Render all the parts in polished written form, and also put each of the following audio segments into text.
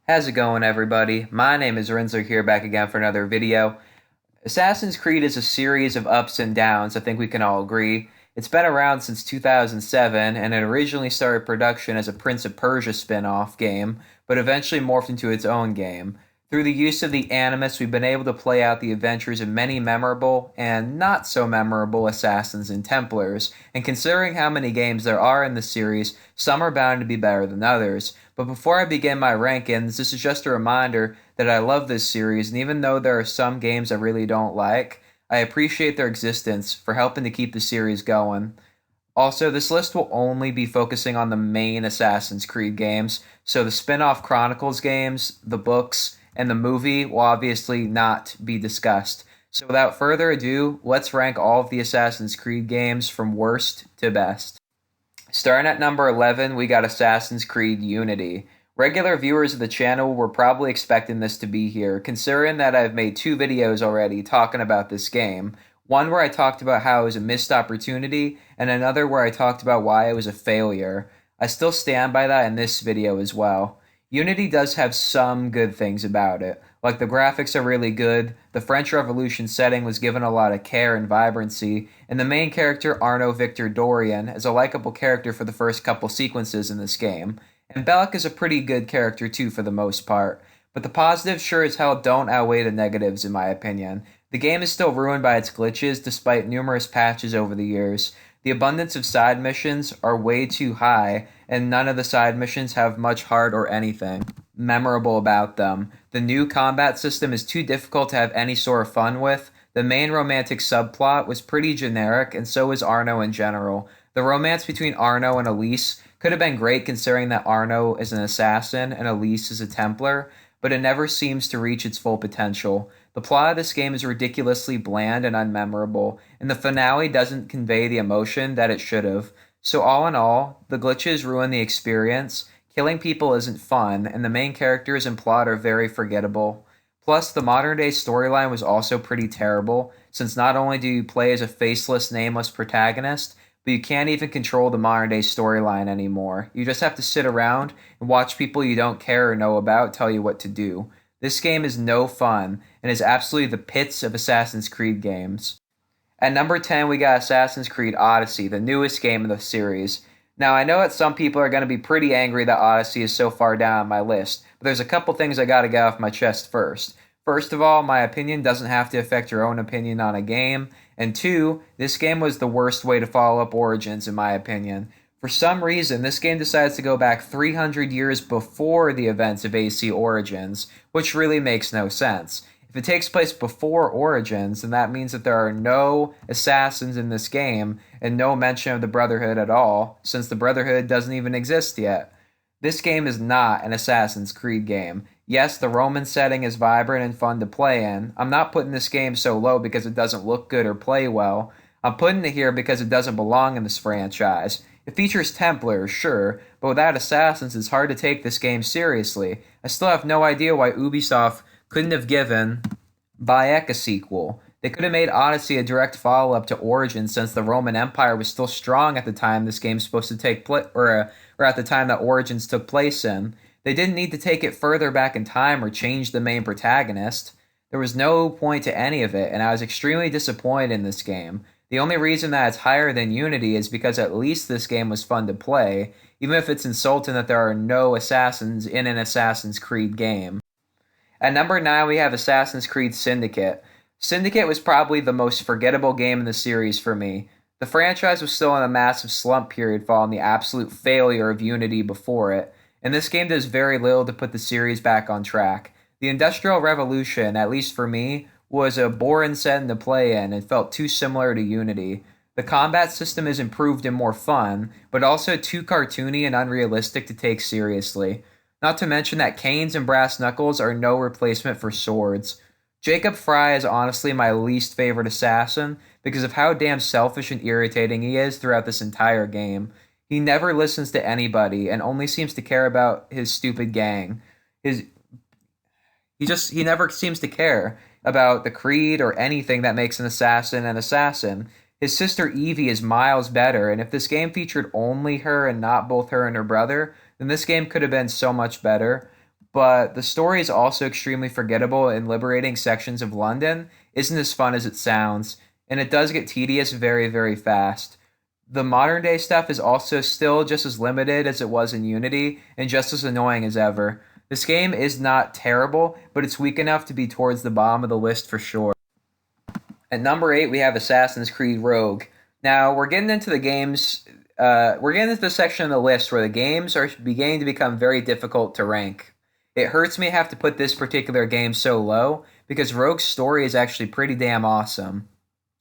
How's it going, everybody? My name is Rinzler here, back again for another video. Assassin's Creed is a series of ups and downs, I think we can all agree. It's been around since 2007, and it originally started production as a Prince of Persia spin-off game, but eventually morphed into its own game. Through the use of the Animus, we've been able to play out the adventures of many memorable and not so memorable assassins and Templars, and considering how many games there are in the series, some are bound to be better than others. But before I begin my rankings, this is just a reminder that I love this series, and even though there are some games I really don't like, I appreciate their existence for helping to keep the series going. Also, this list will only be focusing on the main Assassin's Creed games, so the spin off Chronicles games, the books, and the movie will obviously not be discussed. So, without further ado, let's rank all of the Assassin's Creed games from worst to best. Starting at number 11, we got Assassin's Creed Unity. Regular viewers of the channel were probably expecting this to be here, considering that I've made two videos already talking about this game. One where I talked about how it was a missed opportunity, and another where I talked about why it was a failure. I still stand by that in this video as well. Unity does have some good things about it. Like the graphics are really good, the French Revolution setting was given a lot of care and vibrancy, and the main character, Arno Victor Dorian, is a likable character for the first couple sequences in this game. And Bellic is a pretty good character too for the most part. But the positives sure as hell don't outweigh the negatives in my opinion. The game is still ruined by its glitches despite numerous patches over the years. The abundance of side missions are way too high, and none of the side missions have much heart or anything memorable about them. The new combat system is too difficult to have any sort of fun with. The main romantic subplot was pretty generic, and so was Arno in general. The romance between Arno and Elise could have been great considering that Arno is an assassin and Elise is a Templar, but it never seems to reach its full potential. The plot of this game is ridiculously bland and unmemorable, and the finale doesn't convey the emotion that it should have. So, all in all, the glitches ruin the experience, killing people isn't fun, and the main characters and plot are very forgettable. Plus, the modern day storyline was also pretty terrible, since not only do you play as a faceless, nameless protagonist, but you can't even control the modern day storyline anymore. You just have to sit around and watch people you don't care or know about tell you what to do. This game is no fun and is absolutely the pits of Assassin's Creed games. At number 10, we got Assassin's Creed Odyssey, the newest game in the series. Now, I know that some people are going to be pretty angry that Odyssey is so far down on my list, but there's a couple things I gotta get off my chest first. First of all, my opinion doesn't have to affect your own opinion on a game, and two, this game was the worst way to follow up Origins, in my opinion. For some reason, this game decides to go back 300 years before the events of AC Origins, which really makes no sense. If it takes place before Origins, then that means that there are no assassins in this game and no mention of the Brotherhood at all, since the Brotherhood doesn't even exist yet. This game is not an Assassin's Creed game. Yes, the Roman setting is vibrant and fun to play in. I'm not putting this game so low because it doesn't look good or play well. I'm putting it here because it doesn't belong in this franchise. It features Templars, sure, but without assassins, it's hard to take this game seriously. I still have no idea why Ubisoft couldn't have given Bayek a sequel. They could have made Odyssey a direct follow-up to Origins since the Roman Empire was still strong at the time this game's supposed to take place, or at the time that Origins took place in. They didn't need to take it further back in time or change the main protagonist. There was no point to any of it, and I was extremely disappointed in this game. The only reason that it's higher than Unity is because at least this game was fun to play, even if it's insulting that there are no assassins in an Assassin's Creed game. At number 9, we have Assassin's Creed Syndicate. Syndicate was probably the most forgettable game in the series for me. The franchise was still in a massive slump period following the absolute failure of Unity before it, and this game does very little to put the series back on track. The Industrial Revolution, at least for me, was a boring setting to play in and felt too similar to Unity. The combat system is improved and more fun, but also too cartoony and unrealistic to take seriously. Not to mention that canes and brass knuckles are no replacement for swords. Jacob Fry is honestly my least favorite assassin because of how damn selfish and irritating he is throughout this entire game. He never listens to anybody and only seems to care about his stupid gang. His he never seems to care about the creed or anything that makes an assassin an assassin. His sister Evie is miles better, and if this game featured only her and not both her and her brother, then this game could have been so much better. but the story is also extremely forgettable, and liberating sections of London isn't as fun as it sounds, and it does get tedious very, very fast. The modern day stuff is also still just as limited as it was in Unity, and just as annoying as ever. This game is not terrible, but it's weak enough to be towards the bottom of the list for sure. At number 8, we have Assassin's Creed Rogue. Now, we're getting into the games. We're getting into the section of the list where the games are beginning to become very difficult to rank. It hurts me to have to put this particular game so low because Rogue's story is actually pretty damn awesome.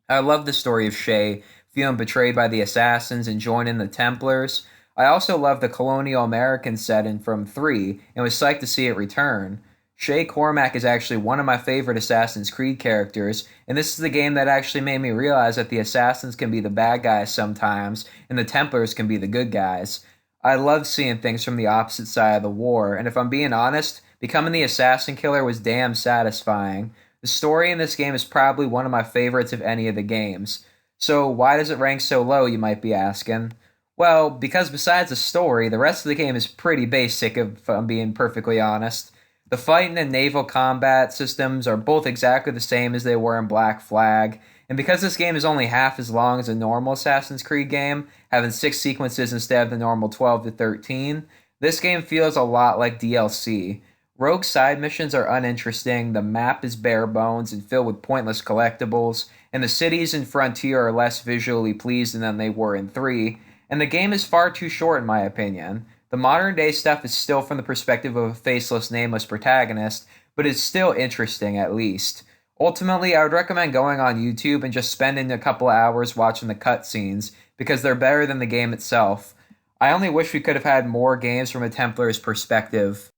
I love the story of Shay feeling betrayed by the assassins and joining the Templars. I also love the colonial American setting from 3 and was psyched to see it return. Shay Cormac is actually one of my favorite Assassin's Creed characters, and this is the game that actually made me realize that the assassins can be the bad guys sometimes, and the Templars can be the good guys. I love seeing things from the opposite side of the war, and if I'm being honest, becoming the assassin killer was damn satisfying. The story in this game is probably one of my favorites of any of the games. So why does it rank so low, you might be asking? Well, because besides the story, the rest of the game is pretty basic if I'm being perfectly honest. The fighting and naval combat systems are both exactly the same as they were in Black Flag, and because this game is only half as long as a normal Assassin's Creed game, having 6 sequences instead of the normal 12 to 13, this game feels a lot like DLC. Rogue side missions are uninteresting, the map is bare bones and filled with pointless collectibles, and the cities in Frontier are less visually pleasing than they were in 3, and the game is far too short in my opinion. The modern day stuff is still from the perspective of a faceless, nameless protagonist, but it's still interesting at least. Ultimately, I would recommend going on YouTube and just spending a couple hours watching the cutscenes, because they're better than the game itself. I only wish we could have had more games from a Templar's perspective.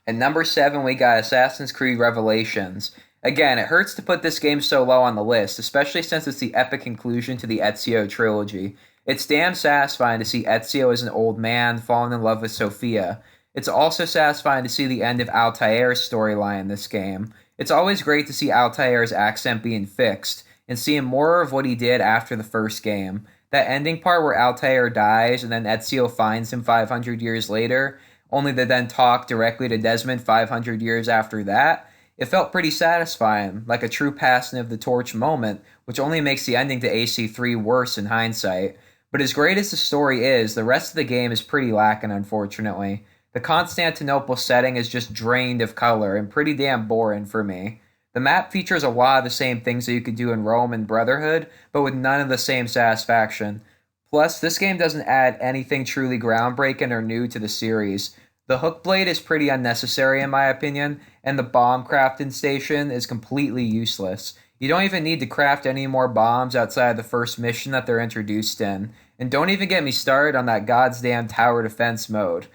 At number 7, we got Assassin's Creed Revelations. Again, it hurts to put this game so low on the list, especially since it's the epic conclusion to the Ezio trilogy. It's damn satisfying to see Ezio as an old man falling in love with Sophia. It's also satisfying to see the end of Altair's storyline in this game. It's always great to see Altair's accent being fixed, and seeing more of what he did after the first game. That ending part where Altair dies and then Ezio finds him 500 years later, only to then talk directly to Desmond 500 years after that, it felt pretty satisfying, like a true passing of the torch moment, which only makes the ending to AC3 worse in hindsight. But as great as the story is, the rest of the game is pretty lacking, unfortunately. The Constantinople setting is just drained of color and pretty damn boring for me. The map features a lot of the same things that you could do in Rome and Brotherhood, but with none of the same satisfaction. Plus, this game doesn't add anything truly groundbreaking or new to the series. The hook blade is pretty unnecessary in my opinion, and the bomb crafting station is completely useless. You don't even need to craft any more bombs outside the first mission that they're introduced in. And don't even get me started on that goddamn tower defense mode.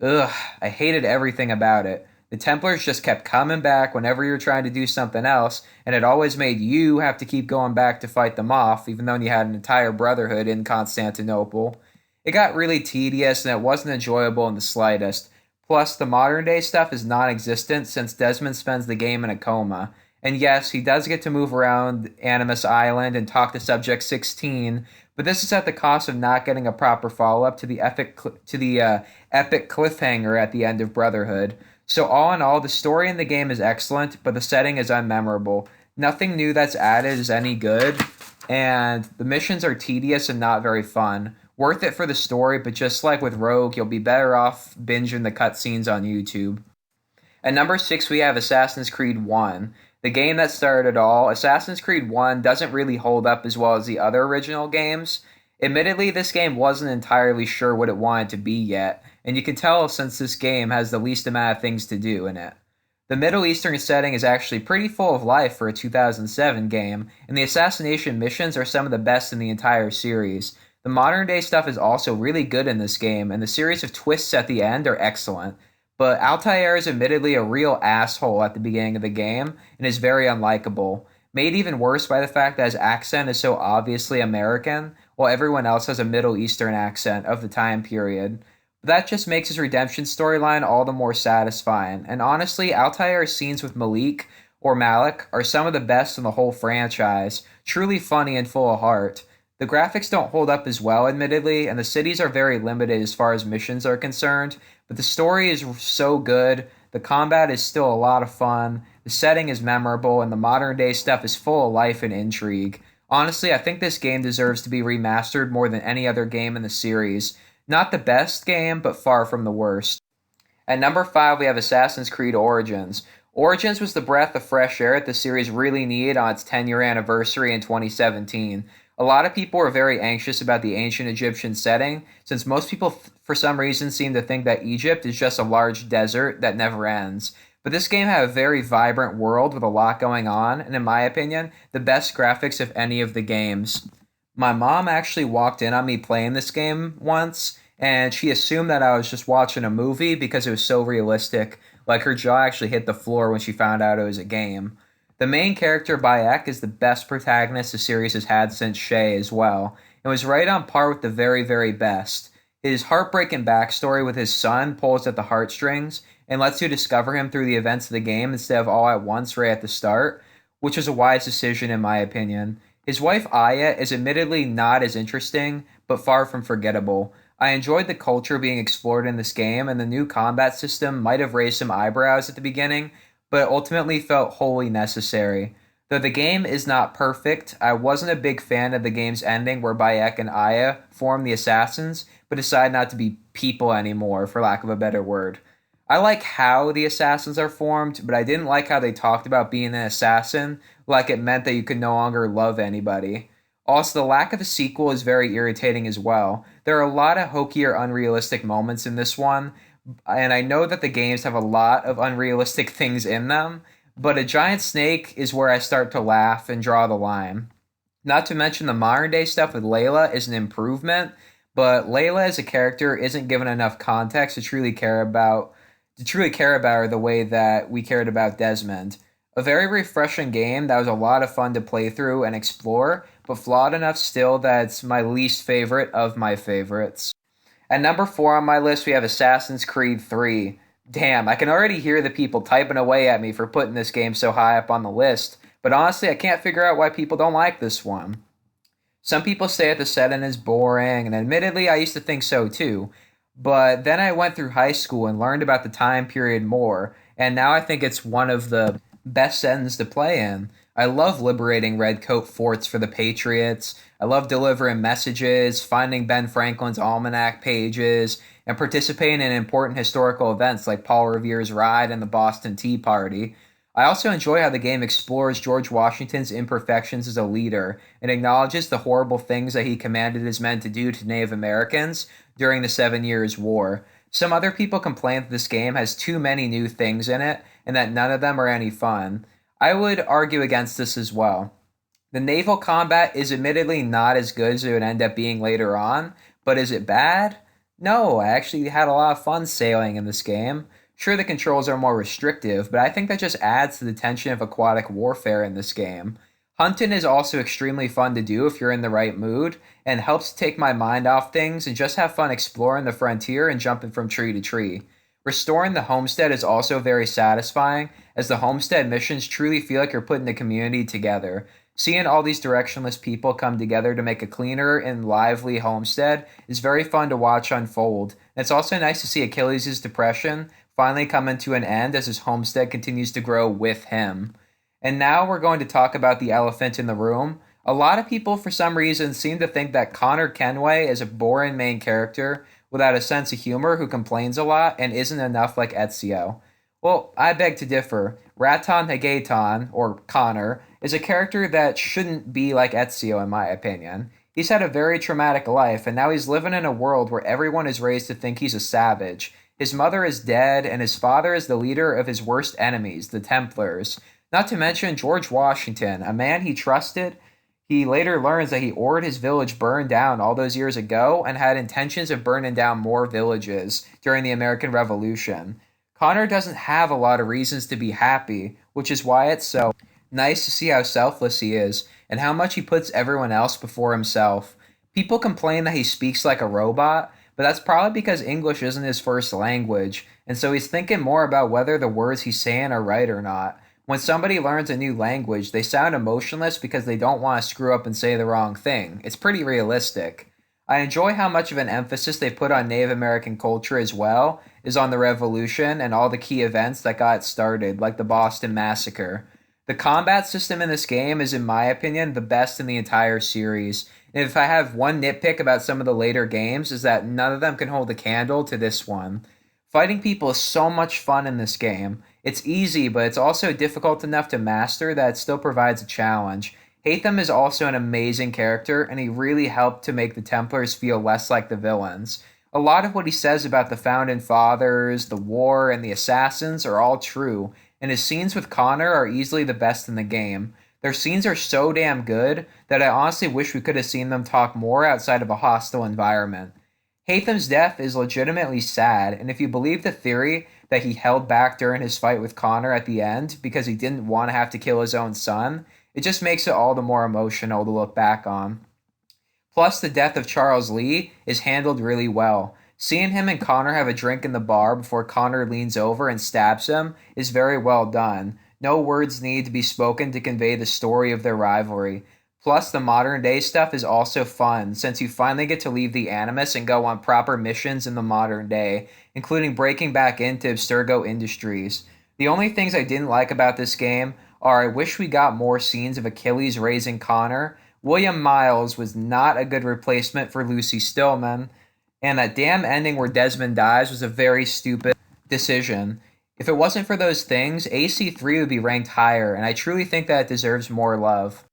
Ugh, I hated everything about it. The Templars just kept coming back whenever you're trying to do something else, and it always made you have to keep going back to fight them off, even though you had an entire brotherhood in Constantinople. It got really tedious, and it wasn't enjoyable in the slightest. Plus, the modern day stuff is non existent since Desmond spends the game in a coma. And yes, he does get to move around Animus Island and talk to Subject 16, but this is at the cost of not getting a proper follow-up to the epic cliffhanger at the end of Brotherhood. So all in all, the story in the game is excellent, but the setting is unmemorable. Nothing new that's added is any good, and the missions are tedious and not very fun. Worth it for the story, but just like with Rogue, you'll be better off binging the cutscenes on YouTube. At number 6, we have Assassin's Creed 1. The game that started it all. Assassin's Creed 1 doesn't really hold up as well as the other original games. Admittedly, this game wasn't entirely sure what it wanted to be yet, and you can tell since this game has the least amount of things to do in it. The Middle Eastern setting is actually pretty full of life for a 2007 game, and the assassination missions are some of the best in the entire series. The modern day stuff is also really good in this game, and the series of twists at the end are excellent. But Altair is admittedly a real asshole at the beginning of the game, and is very unlikable. Made even worse by the fact that his accent is so obviously American, while everyone else has a Middle Eastern accent of the time period. That just makes his redemption storyline all the more satisfying, and honestly, Altair's scenes with Malik are some of the best in the whole franchise, truly funny and full of heart. The graphics don't hold up as well, admittedly, and the cities are very limited as far as missions are concerned, but the story is so good. The combat is still a lot of fun. The setting is memorable, and the modern day stuff is full of life and intrigue. Honestly, I think this game deserves to be remastered more than any other game in the series. Not the best game, but far from the worst. At number 5, we have Assassin's Creed Origins. Origins was the breath of fresh air that the series really needed on its 10-year anniversary in 2017. A lot of people were very anxious about the ancient Egyptian setting, since most people, for some reason, seem to think that Egypt is just a large desert that never ends. But this game had a very vibrant world with a lot going on, and in my opinion, the best graphics of any of the games. My mom actually walked in on me playing this game once, and she assumed that I was just watching a movie because it was so realistic. Like her jaw actually hit the floor when she found out it was a game. The main character, Bayek, is the best protagonist the series has had since Shay as well, and was right on par with the very, very best. His heartbreaking backstory with his son pulls at the heartstrings and lets you discover him through the events of the game instead of all at once right at the start, which is a wise decision in my opinion. His wife Aya is admittedly not as interesting, but far from forgettable. I enjoyed the culture being explored in this game, and the new combat system might have raised some eyebrows at the beginning, but ultimately felt wholly necessary. Though the game is not perfect, I wasn't a big fan of the game's ending where Bayek and Aya form the assassins, but decide not to be people anymore, for lack of a better word. I like how the assassins are formed, but I didn't like how they talked about being an assassin, like it meant that you could no longer love anybody. Also, the lack of a sequel is very irritating as well. There are a lot of hokey or unrealistic moments in this one, and I know that the games have a lot of unrealistic things in them, but a giant snake is where I start to laugh and draw the line. Not to mention the modern day stuff with Layla is an improvement, but Layla as a character isn't given enough context to truly care about her the way that we cared about Desmond. A very refreshing game that was a lot of fun to play through and explore, but flawed enough still that it's my least favorite of my favorites. At number 4 on my list, we have Assassin's Creed 3. Damn, I can already hear the people typing away at me for putting this game so high up on the list, but honestly, I can't figure out why people don't like this one. Some people say that the setting is boring, and admittedly, I used to think so too. But then I went through high school and learned about the time period more, and now I think it's one of the best settings to play in. I love liberating redcoat forts for the Patriots. I love delivering messages, finding Ben Franklin's almanac pages, and participating in important historical events like Paul Revere's ride and the Boston Tea Party. I also enjoy how the game explores George Washington's imperfections as a leader and acknowledges the horrible things that he commanded his men to do to Native Americans during the Seven Years' War. Some other people complain that this game has too many new things in it and that none of them are any fun. I would argue against this as well. The naval combat is admittedly not as good as it would end up being later on, but is it bad? No, I actually had a lot of fun sailing in this game. Sure, the controls are more restrictive, but I think that just adds to the tension of aquatic warfare in this game. Hunting is also extremely fun to do if you're in the right mood, and helps take my mind off things and just have fun exploring the frontier and jumping from tree to tree. Restoring the homestead is also very satisfying, as the homestead missions truly feel like you're putting the community together. Seeing all these directionless people come together to make a cleaner and lively homestead is very fun to watch unfold. And it's also nice to see Achilles' depression finally coming to an end as his homestead continues to grow with him. And now we're going to talk about the elephant in the room. A lot of people, for some reason, seem to think that Connor Kenway is a boring main character without a sense of humor who complains a lot and isn't enough like Ezio. Well, I beg to differ. Raton Hagaiton, or Connor, is a character that shouldn't be like Ezio in my opinion. He's had a very traumatic life, and now he's living in a world where everyone is raised to think he's a savage. His mother is dead, and his father is the leader of his worst enemies, the Templars. Not to mention George Washington, a man he trusted. He later learns that he ordered his village burned down all those years ago and had intentions of burning down more villages during the American Revolution. Connor doesn't have a lot of reasons to be happy, which is why it's so nice to see how selfless he is and how much he puts everyone else before himself. People complain that he speaks like a robot, but that's probably because English isn't his first language, and so he's thinking more about whether the words he's saying are right or not. When somebody learns a new language, they sound emotionless because they don't want to screw up and say the wrong thing. It's pretty realistic. I enjoy how much of an emphasis they put on Native American culture as well, is on the Revolution and all the key events that got it started, like the Boston Massacre. The combat system in this game is, in my opinion, the best in the entire series. And if I have one nitpick about some of the later games, is that none of them can hold a candle to this one. Fighting people is so much fun in this game. It's easy, but it's also difficult enough to master that it still provides a challenge. Hatham is also an amazing character, and he really helped to make the Templars feel less like the villains. A lot of what he says about the Founding Fathers, the war, and the Assassins are all true, and his scenes with Connor are easily the best in the game. Their scenes are so damn good that I honestly wish we could have seen them talk more outside of a hostile environment. Hatham's death is legitimately sad, and if you believe the theory that he held back during his fight with Connor at the end because he didn't want to have to kill his own son, it just makes it all the more emotional to look back on. Plus, the death of Charles Lee is handled really well. Seeing him and Connor have a drink in the bar before Connor leans over and stabs him is very well done. No words need to be spoken to convey the story of their rivalry. Plus, the modern day stuff is also fun since you finally get to leave the Animus and go on proper missions in the modern day, including breaking back into Abstergo Industries. The only things I didn't like about this game are I wish we got more scenes of Achilles raising Connor. William Miles was not a good replacement for Lucy Stillman, and that damn ending where Desmond dies was a very stupid decision. If it wasn't for those things, AC3 would be ranked higher, and I truly think that it deserves more love.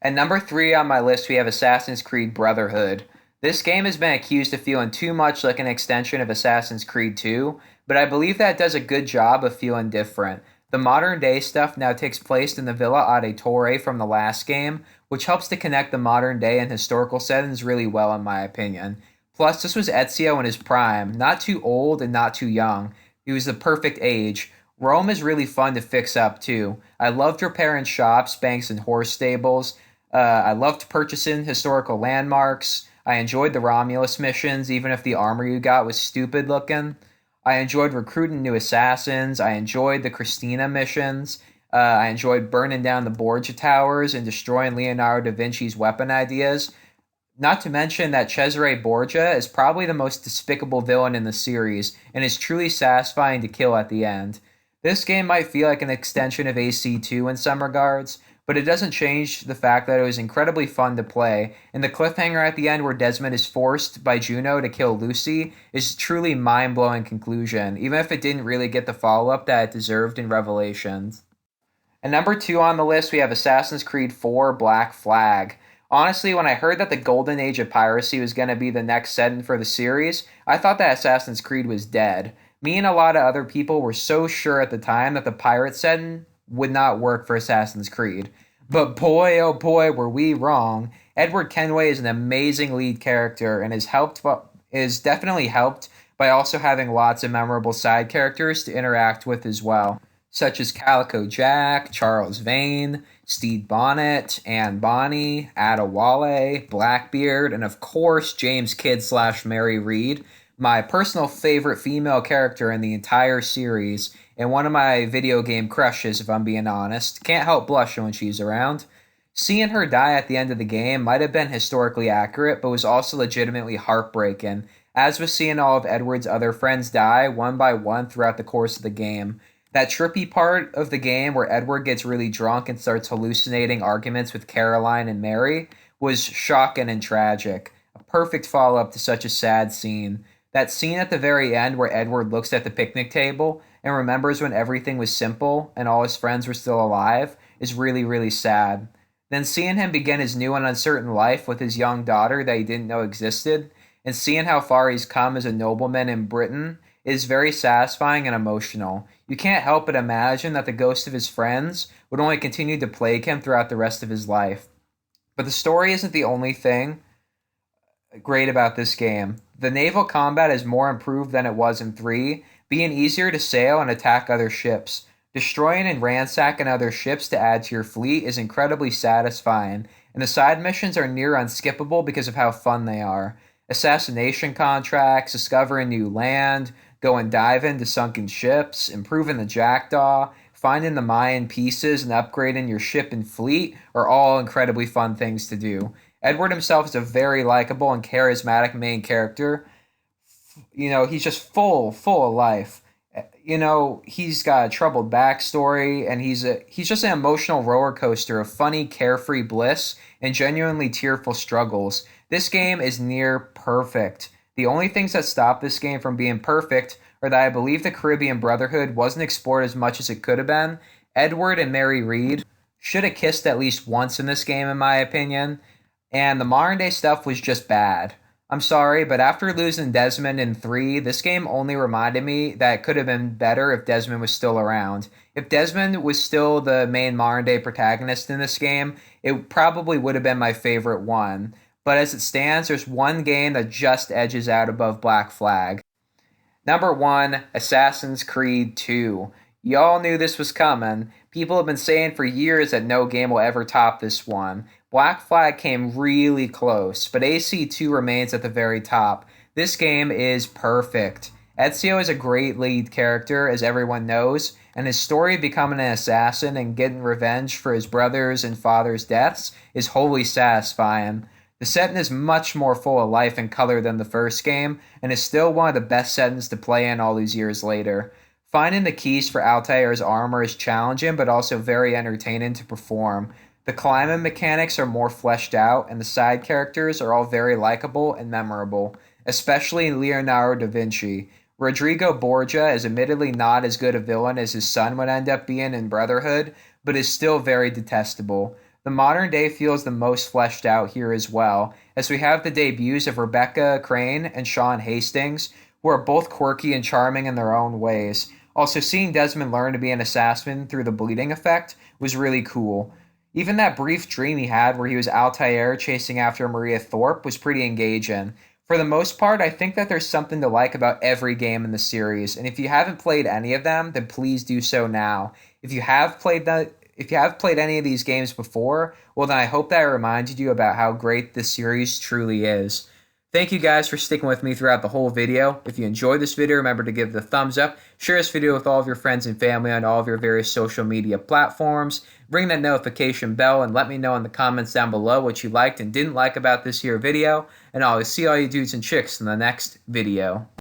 At number 3 on my list, we have Assassin's Creed Brotherhood. This game has been accused of feeling too much like an extension of Assassin's Creed 2, but I believe that it does a good job of feeling different. The modern day stuff now takes place in the Villa Auditore from the last game, which helps to connect the modern day and historical settings really well, in my opinion. Plus, this was Ezio in his prime, not too old and not too young. He was the perfect age. Rome is really fun to fix up too. I loved repairing shops, banks, and horse stables. I loved purchasing historical landmarks. I enjoyed the Romulus missions, even if the armor you got was stupid looking. I enjoyed recruiting new assassins. I enjoyed the Christina missions. I enjoyed burning down the Borgia Towers and destroying Leonardo da Vinci's weapon ideas. Not to mention that Cesare Borgia is probably the most despicable villain in the series and is truly satisfying to kill at the end. This game might feel like an extension of AC2 in some regards, but it doesn't change the fact that it was incredibly fun to play, and the cliffhanger at the end where Desmond is forced by Juno to kill Lucy is truly mind-blowing conclusion, even if it didn't really get the follow-up that it deserved in Revelations. At number 2 on the list, we have Assassin's Creed 4 Black Flag. Honestly, when I heard that the golden age of piracy was going to be the next setting for the series, I thought that Assassin's Creed was dead. Me and a lot of other people were so sure at the time that the pirate setting would not work for Assassin's Creed. But boy, oh boy, were we wrong. Edward Kenway is an amazing lead character and is definitely helped by also having lots of memorable side characters to interact with as well, such as Calico Jack, Charles Vane, Stede Bonnet, Anne Bonny, Ada Wale, Blackbeard, and of course James Kidd / Mary Read, my personal favorite female character in the entire series, and one of my video game crushes, if I'm being honest. Can't help blushing when she's around. Seeing her die at the end of the game might have been historically accurate, but was also legitimately heartbreaking, as was seeing all of Edward's other friends die one by one throughout the course of the game. That trippy part of the game where Edward gets really drunk and starts hallucinating arguments with Caroline and Mary was shocking and tragic. A perfect follow-up to such a sad scene. That scene at the very end where Edward looks at the picnic table and remembers when everything was simple and all his friends were still alive is really, really sad. Then seeing him begin his new and uncertain life with his young daughter that he didn't know existed, and seeing how far he's come as a nobleman in Britain is very satisfying and emotional. You can't help but imagine that the ghosts of his friends would only continue to plague him throughout the rest of his life. But the story isn't the only thing great about this game. The naval combat is more improved than it was in 3, being easier to sail and attack other ships. Destroying and ransacking other ships to add to your fleet is incredibly satisfying, and the side missions are near unskippable because of how fun they are. Assassination contracts, discovering new land, going dive into sunken ships, improving the Jackdaw, finding the Mayan pieces, and upgrading your ship and fleet are all incredibly fun things to do. Edward himself is a very likable and charismatic main character. He's just full of life. He's got a troubled backstory, and he's just an emotional roller coaster of funny, carefree bliss and genuinely tearful struggles. This game is near perfect. The only things that stop this game from being perfect are that I believe the Caribbean Brotherhood wasn't explored as much as it could have been. Edward and Mary Reed should have kissed at least once in this game, in my opinion, and the modern day stuff was just bad. I'm sorry, but after losing Desmond in 3, this game only reminded me that it could have been better if Desmond was still around. If Desmond was still the main modern day protagonist in this game, it probably would have been my favorite one. But as it stands, there's one game that just edges out above Black Flag. Number 1, Assassin's Creed 2. Y'all knew this was coming. People have been saying for years that no game will ever top this one. Black Flag came really close, but AC2 remains at the very top. This game is perfect. Ezio is a great lead character, as everyone knows, and his story of becoming an assassin and getting revenge for his brother's and father's deaths is wholly satisfying. The setting is much more full of life and color than the first game, and is still one of the best settings to play in all these years later. Finding the keys for Altair's armor is challenging, but also very entertaining to perform. The climbing mechanics are more fleshed out, and the side characters are all very likable and memorable, especially Leonardo da Vinci. Rodrigo Borgia is admittedly not as good a villain as his son would end up being in Brotherhood, but is still very detestable. The modern day feels the most fleshed out here as well, as we have the debuts of Rebecca Crane and Sean Hastings, who are both quirky and charming in their own ways. Also, seeing Desmond learn to be an assassin through the bleeding effect was really cool. Even that brief dream he had where he was Altair chasing after Maria Thorpe was pretty engaging. For the most part, I think that there's something to like about every game in the series, and if you haven't played any of them, then please do so now. If you have played any of these games before, well then I hope that I reminded you about how great this series truly is. Thank you guys for sticking with me throughout the whole video. If you enjoyed this video, remember to give it a thumbs up, share this video with all of your friends and family on all of your various social media platforms, ring that notification bell, and let me know in the comments down below what you liked and didn't like about this here video, and I'll see all you dudes and chicks in the next video.